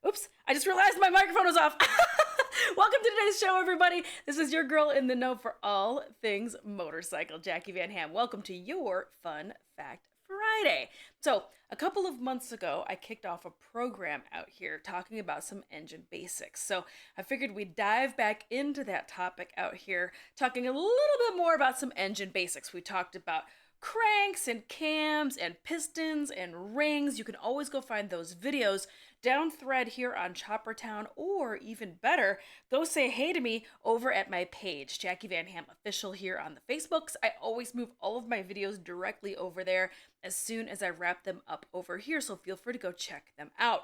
Oops, I just realized my microphone was off. Welcome to today's show, everybody. This is your girl in the know for all things motorcycle, Jackie Van Ham. Welcome to your Fun Fact Friday. So, a couple of months ago, I kicked off a program out here talking about some engine basics. So, I figured we'd dive back into that topic out here, talking a little bit more about some engine basics. We talked about cranks and cams and pistons and rings. You can always go find those videos down thread here on Choppertown, or even better, go say hey to me over at my page, Jackie Van Ham Official, here on the Facebooks. I always move all of my videos directly over there as soon as I wrap them up over here, so feel free to go check them out.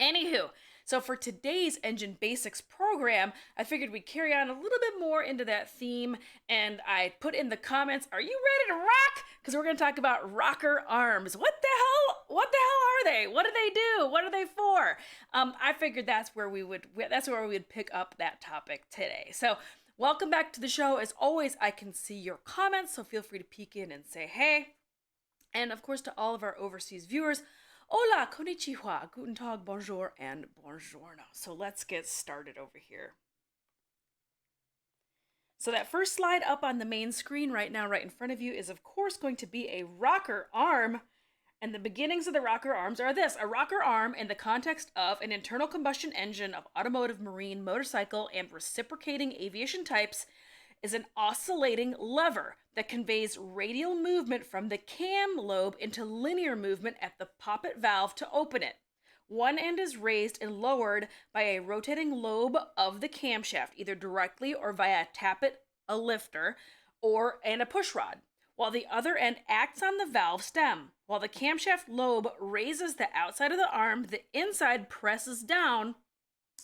Anywho, so for today's Engine Basics program, I figured we'd carry on a little bit more into that theme, and I put in the comments, are you ready to rock? Because we're going to talk about rocker arms. What the hell are they? What do they do? What are they for? I figured that's where we would pick up that topic today. So welcome back to the show. As always, I can see your comments, so feel free to peek in and say hey. And of course, to all of our overseas viewers, hola, konnichiwa, guten tag, bonjour, and buongiorno. So let's get started over here. So that first slide up on the main screen right now, right in front of you, is of course going to be a rocker arm. And the beginnings of the rocker arms are this: a rocker arm in the context of an internal combustion engine of automotive, marine, motorcycle, and reciprocating aviation types is an oscillating lever that conveys radial movement from the cam lobe into linear movement at the poppet valve to open it. One end is raised and lowered by a rotating lobe of the camshaft, either directly or via a tappet, a lifter, and a push rod, while the other end acts on the valve stem. While the camshaft lobe raises the outside of the arm, the inside presses down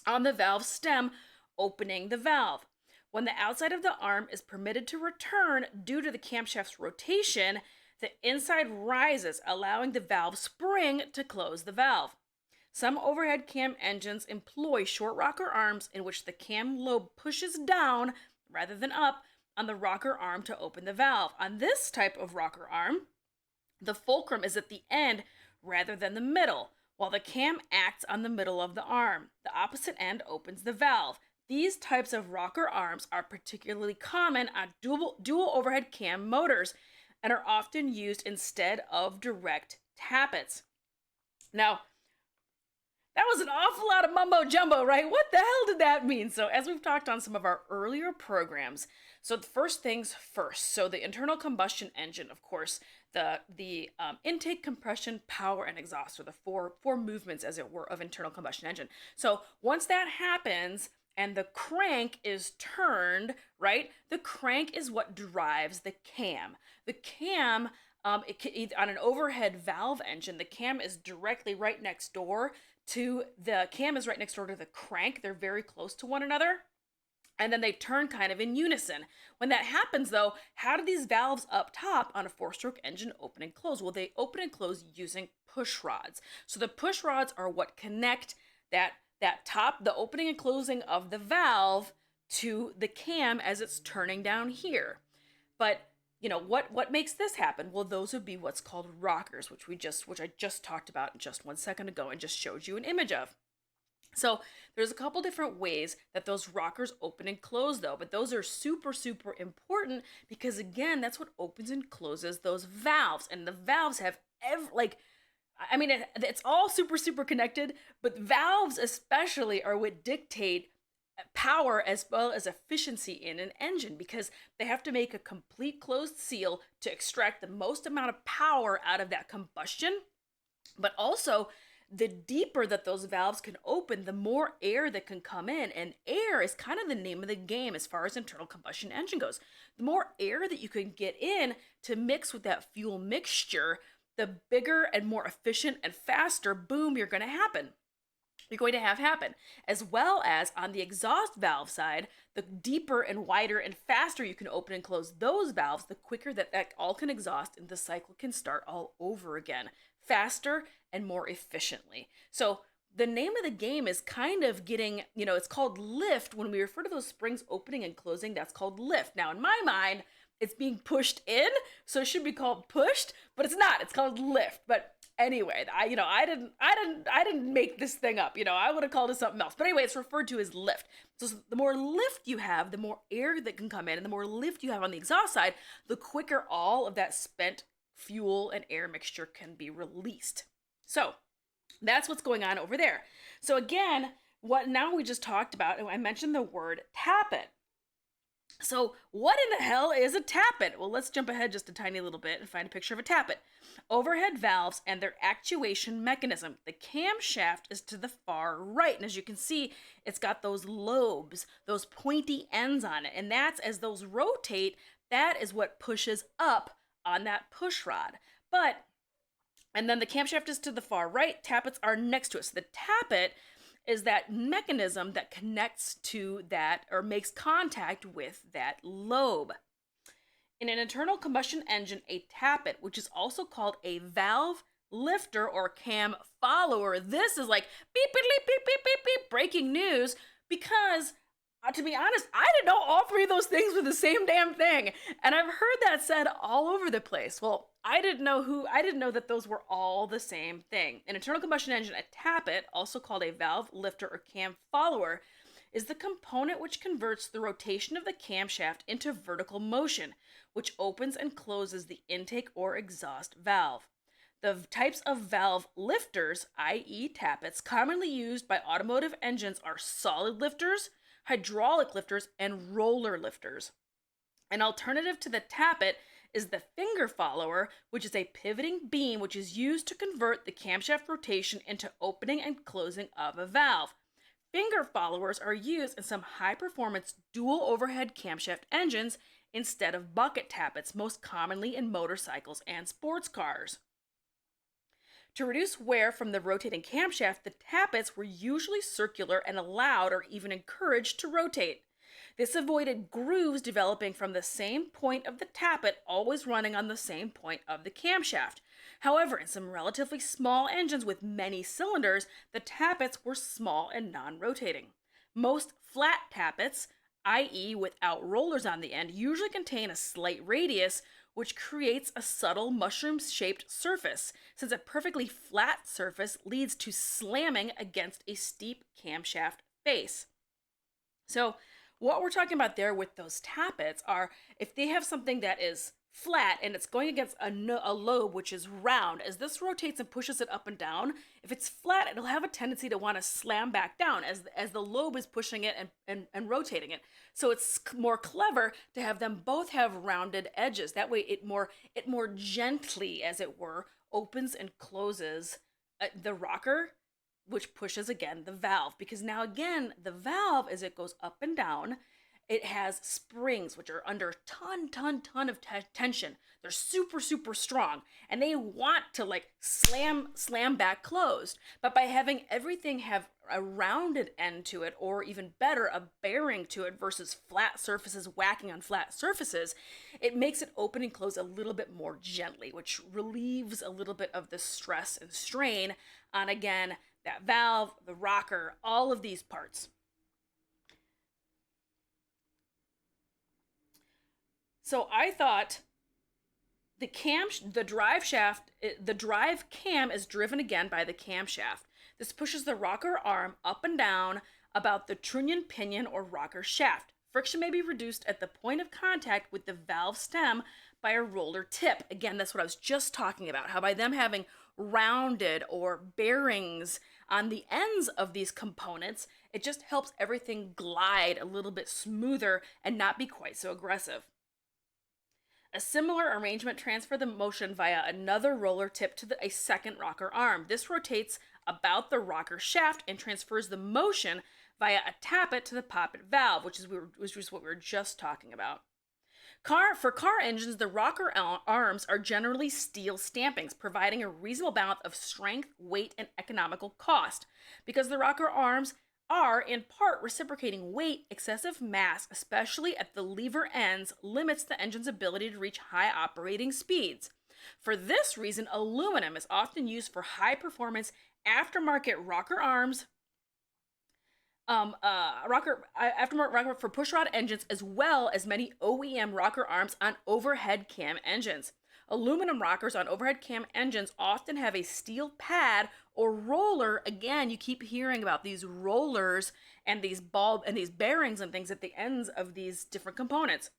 on the valve stem, opening the valve. When the outside of the arm is permitted to return due to the camshaft's rotation, the inside rises, allowing the valve spring to close the valve. Some overhead cam engines employ short rocker arms in which the cam lobe pushes down, rather than up, on the rocker arm to open the valve. On this type of rocker arm, the fulcrum is at the end rather than the middle, while the cam acts on the middle of the arm. The opposite end opens the valve. These types of rocker arms are particularly common on dual overhead cam motors and are often used instead of direct tappets. Now, that was an awful lot of mumbo jumbo, right? What the hell did that mean? So as we've talked on some of our earlier programs, so the first things first. So the internal combustion engine, of course, the intake, compression, power, and exhaust are the four movements, as it were, of internal combustion engine. So once that happens, and the crank is turned, right? The crank is what drives the cam. The cam, on an overhead valve engine, the cam is directly right next door to the crank. They're very close to one another. And then they turn kind of in unison. When that happens, though, how do these valves up top on a four-stroke engine open and close? Well, they open and close using push rods. So the push rods are what connect that top, the opening and closing of the valve, to the cam as it's turning down here. But what makes this happen? Well, those would be what's called rockers, which I just talked about just 1 second ago and just showed you an image of. So there's a couple different ways that those rockers open and close, though, but those are super, super important because, again, that's what opens and closes those valves. And the valves have it's all super, super connected, but valves especially are what dictate power as well as efficiency in an engine, because they have to make a complete closed seal to extract the most amount of power out of that combustion. But also, the deeper that those valves can open, the more air that can come in. And air is kind of the name of the game as far as internal combustion engine goes. The more air that you can get in to mix with that fuel mixture, the bigger and more efficient and faster boom you're going to have happen. As well as on the exhaust valve side, the deeper and wider and faster you can open and close those valves, the quicker that all can exhaust and the cycle can start all over again, faster and more efficiently. So the name of the game is kind of getting, it's called lift. When we refer to those springs opening and closing, that's called lift. Now, in my mind, it's being pushed in, so it should be called pushed, but it's not. It's called lift. But Anyway, I didn't make this thing up. I would have called it something else. But anyway, it's referred to as lift. So the more lift you have, the more air that can come in, and the more lift you have on the exhaust side, the quicker all of that spent fuel and air mixture can be released. So that's what's going on over there. So again, what now we just talked about, and I mentioned the word tappet. So what in the hell is a tappet? Well, let's jump ahead just a tiny little bit and find a picture of a tappet. Overhead valves and their actuation mechanism. The camshaft is to the far right, and as you can see, it's got those lobes, those pointy ends on it, and that's as those rotate, that is what pushes up on that push rod. And then the camshaft is to the far right, tappets are next to it. So the tappet is that mechanism that connects to that or makes contact with that lobe. In an internal combustion engine, a tappet, which is also called a valve lifter or cam follower, this is like beep, beep, beep, beep, beep, beep, breaking news, because to be honest, I didn't know all three of those things were the same damn thing. And I've heard that said all over the place. Well, I didn't know that those were all the same thing. An internal combustion engine, a tappet, also called a valve lifter or cam follower, is the component which converts the rotation of the camshaft into vertical motion, which opens and closes the intake or exhaust valve. The types of valve lifters, i.e. tappets, commonly used by automotive engines are solid lifters, hydraulic lifters, and roller lifters. An alternative to the tappet is the finger follower, which is a pivoting beam which is used to convert the camshaft rotation into opening and closing of a valve. Finger followers are used in some high-performance dual overhead camshaft engines instead of bucket tappets, most commonly in motorcycles and sports cars. To reduce wear from the rotating camshaft, the tappets were usually circular and allowed or even encouraged to rotate. This avoided grooves developing from the same point of the tappet always running on the same point of the camshaft. However, in some relatively small engines with many cylinders, the tappets were small and non-rotating. Most flat tappets, i.e. without rollers on the end, usually contain a slight radius, which creates a subtle mushroom-shaped surface, since a perfectly flat surface leads to slamming against a steep camshaft face. So what we're talking about there with those tappets are if they have something that is flat and it's going against a lobe which is round, as this rotates and pushes it up and down, if it's flat, it'll have a tendency to want to slam back down as the lobe is pushing it and rotating it. So it's more clever to have them both have rounded edges. That way it more gently, as it were, opens and closes the rocker, which pushes again the valve. Because now again, the valve, as it goes up and down, it has springs which are under ton of tension. They're super strong, and they want to like slam back closed. But by having everything have a rounded end to it, or even better, a bearing to it versus flat surfaces whacking on flat surfaces, it makes it open and close a little bit more gently, which relieves a little bit of the stress and strain on, again, that valve, the rocker, all of these parts. So I thought the drive cam is driven again by the camshaft. This pushes the rocker arm up and down about the trunnion pinion or rocker shaft. Friction may be reduced at the point of contact with the valve stem by a roller tip. Again, that's what I was just talking about, how by them having rounded or bearings on the ends of these components, it just helps everything glide a little bit smoother and not be quite so aggressive. A similar arrangement transfers the motion via another roller tip to a second rocker arm. This rotates about the rocker shaft and transfers the motion via a tappet to the poppet valve, which is what we were just talking about. For car engines, the rocker arms are generally steel stampings, providing a reasonable balance of strength, weight, and economical cost. Because the rocker arms are, in part, reciprocating weight, excessive mass, especially at the lever ends, limits the engine's ability to reach high operating speeds. For this reason, aluminum is often used for high-performance aftermarket rocker arms, aftermarket rocker for pushrod engines, as well as many OEM rocker arms on overhead cam engines. Aluminum rockers on overhead cam engines often have a steel pad or roller. Again, you keep hearing about these rollers and these bearings and things at the ends of these different components.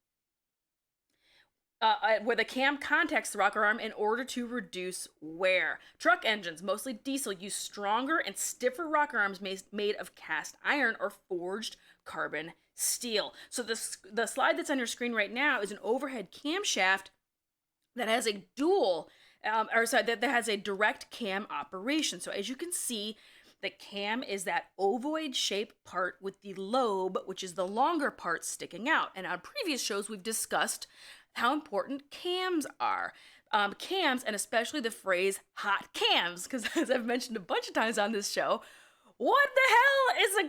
Where the cam contacts the rocker arm in order to reduce wear. Truck engines, mostly diesel, use stronger and stiffer rocker arms made of cast iron or forged carbon steel. So the slide that's on your screen right now is an overhead camshaft that has a that has a direct cam operation. So as you can see, the cam is that ovoid shaped part with the lobe, which is the longer part sticking out. And on previous shows, we've discussed how important cams are. Cams, and especially the phrase hot cams, because as I've mentioned a bunch of times on this show, what the hell is a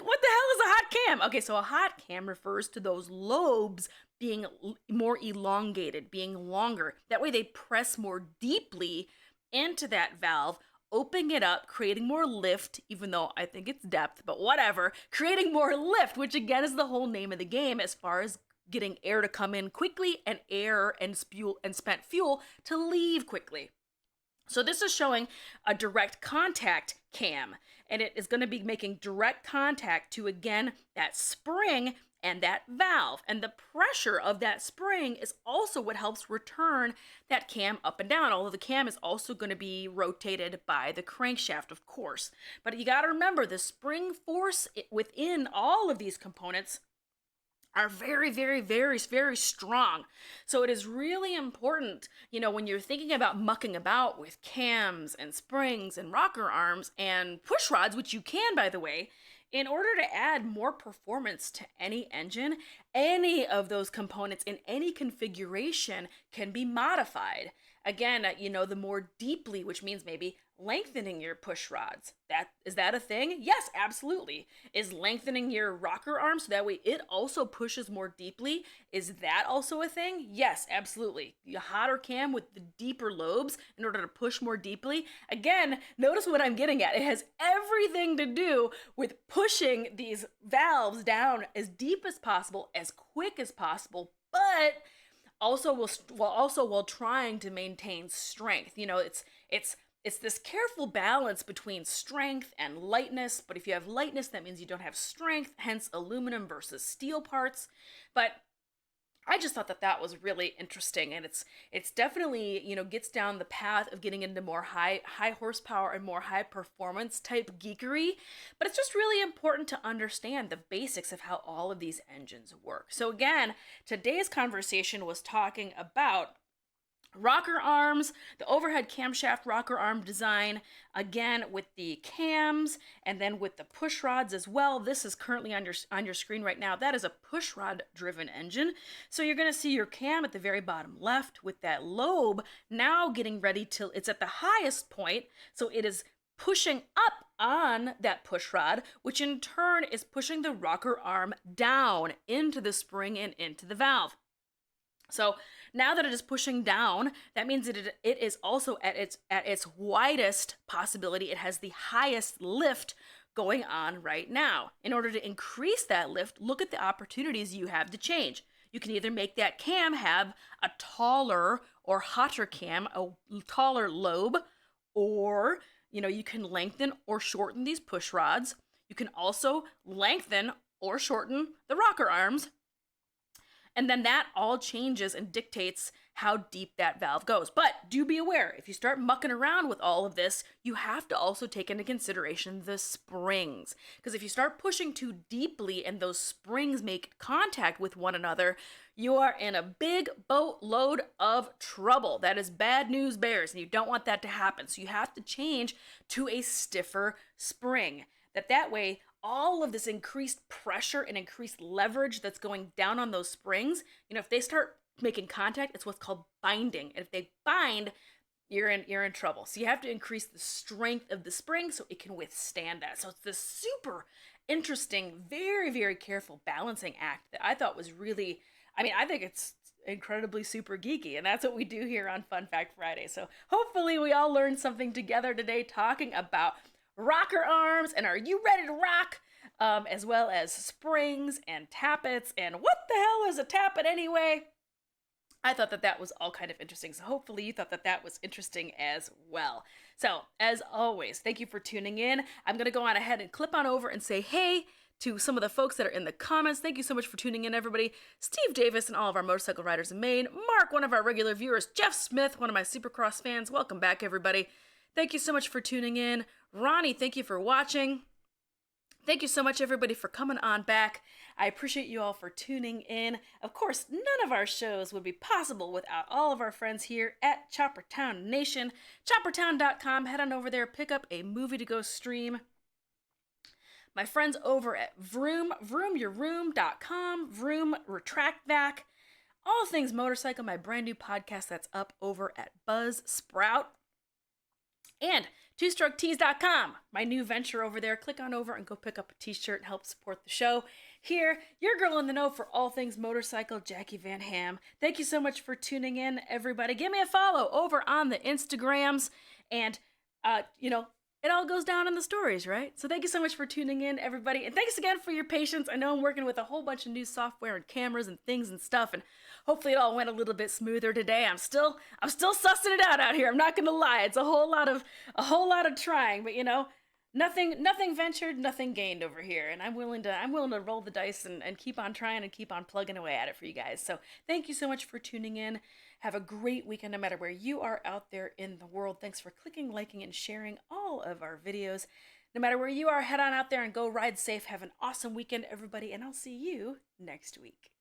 hot cam? Okay, so a hot cam refers to those lobes being more elongated, being longer. That way they press more deeply into that valve, opening it up, creating more lift, even though I think it's depth, but whatever, creating more lift, which again is the whole name of the game as far as getting air to come in quickly and air and spent fuel to leave quickly. So this is showing a direct contact cam, and it is going to be making direct contact to, again, that spring and that valve. And the pressure of that spring is also what helps return that cam up and down, although the cam is also going to be rotated by the crankshaft, of course. But you got to remember, the spring force within all of these components are very, very, very, very strong. So it is really important, when you're thinking about mucking about with cams and springs and rocker arms and push rods, which you can, by the way, in order to add more performance to any engine, any of those components in any configuration can be modified. Again, the more deeply, which means maybe lengthening your push rods. Is that a thing? Yes, absolutely. Is lengthening your rocker arm so that way it also pushes more deeply? Is that also a thing? Yes, absolutely. The hotter cam with the deeper lobes in order to push more deeply. Again, notice what I'm getting at. It has everything to do with pushing these valves down as deep as possible, as quick as possible, but also while trying to maintain strength. It's this careful balance between strength and lightness, but if you have lightness, that means you don't have strength, hence aluminum versus steel parts. But I just thought that was really interesting, and it's definitely, gets down the path of getting into more high horsepower and more high performance type geekery, but it's just really important to understand the basics of how all of these engines work. So again, today's conversation was talking about rocker arms, the overhead camshaft rocker arm design, again with the cams and then with the push rods as well. This is currently on your screen right now. That is a push rod driven engine. So you're going to see your cam at the very bottom left with that lobe now getting ready till it's at the highest point. So it is pushing up on that push rod, which in turn is pushing the rocker arm down into the spring and into the valve. So now that it is pushing down, that means that it is also at its widest possibility. It has the highest lift going on right now. In order to increase that lift, look at the opportunities you have to change. You can either make that cam have a taller or hotter cam, a taller lobe, or you can lengthen or shorten these push rods. You can also lengthen or shorten the rocker arms. And then that all changes and dictates how deep that valve goes. But do be aware, if you start mucking around with all of this, you have to also take into consideration the springs. Because if you start pushing too deeply and those springs make contact with one another, you are in a big boatload of trouble. That is bad news bears, and you don't want that to happen. So you have to change to a stiffer spring. That way, all of this increased pressure and increased leverage that's going down on those springs, if they start making contact, it's what's called binding. And if they bind, you're in trouble. So you have to increase the strength of the spring so it can withstand that. So it's this super interesting, very, very careful balancing act that I thought was really, I think it's incredibly super geeky, and that's what we do here on Fun Fact Friday. So hopefully we all learned something together today talking about rocker arms and are you ready to rock, as well as springs and tappets. And what the hell is a tappet anyway? I thought that that was all kind of interesting. So hopefully you thought that that was interesting as well. So as always, thank you for tuning in. I'm going to go on ahead and clip on over and say hey to some of the folks that are in the comments. Thank you so much for tuning in, everybody. Steve Davis and all of our motorcycle riders in Maine. Mark, one of our regular viewers. Jeff Smith, one of my Supercross fans. Welcome back, everybody. Thank you so much for tuning in. Ronnie, thank you for watching. Thank you so much, everybody, for coming on back. I appreciate you all for tuning in. Of course, none of our shows would be possible without all of our friends here at Choppertown Nation. Choppertown.com. Head on over there, pick up a movie to go stream. My friends over at vroomyourroom.com, Vroom Retract Back. All things motorcycle, my brand new podcast that's up over at Buzzsprout. And twostroketees.com, my new venture over there. Click on over and go pick up a t-shirt and help support the show. Here, your girl in the know for all things motorcycle, Jacqui Van Ham. Thank you so much for tuning in, everybody. Give me a follow over on the Instagrams. And, it all goes down in the stories, right? So thank you so much for tuning in, everybody. And thanks again for your patience. I know I'm working with a whole bunch of new software and cameras and things and stuff, and hopefully it all went a little bit smoother today. I'm still sussing it out here. I'm not gonna lie. It's a whole lot of trying, but nothing ventured, nothing gained over here. And I'm willing to roll the dice and keep on trying and keep on plugging away at it for you guys. So thank you so much for tuning in. Have a great weekend no matter where you are out there in the world. Thanks for clicking, liking, and sharing all of our videos. No matter where you are, head on out there and go ride safe. Have an awesome weekend, everybody, and I'll see you next week.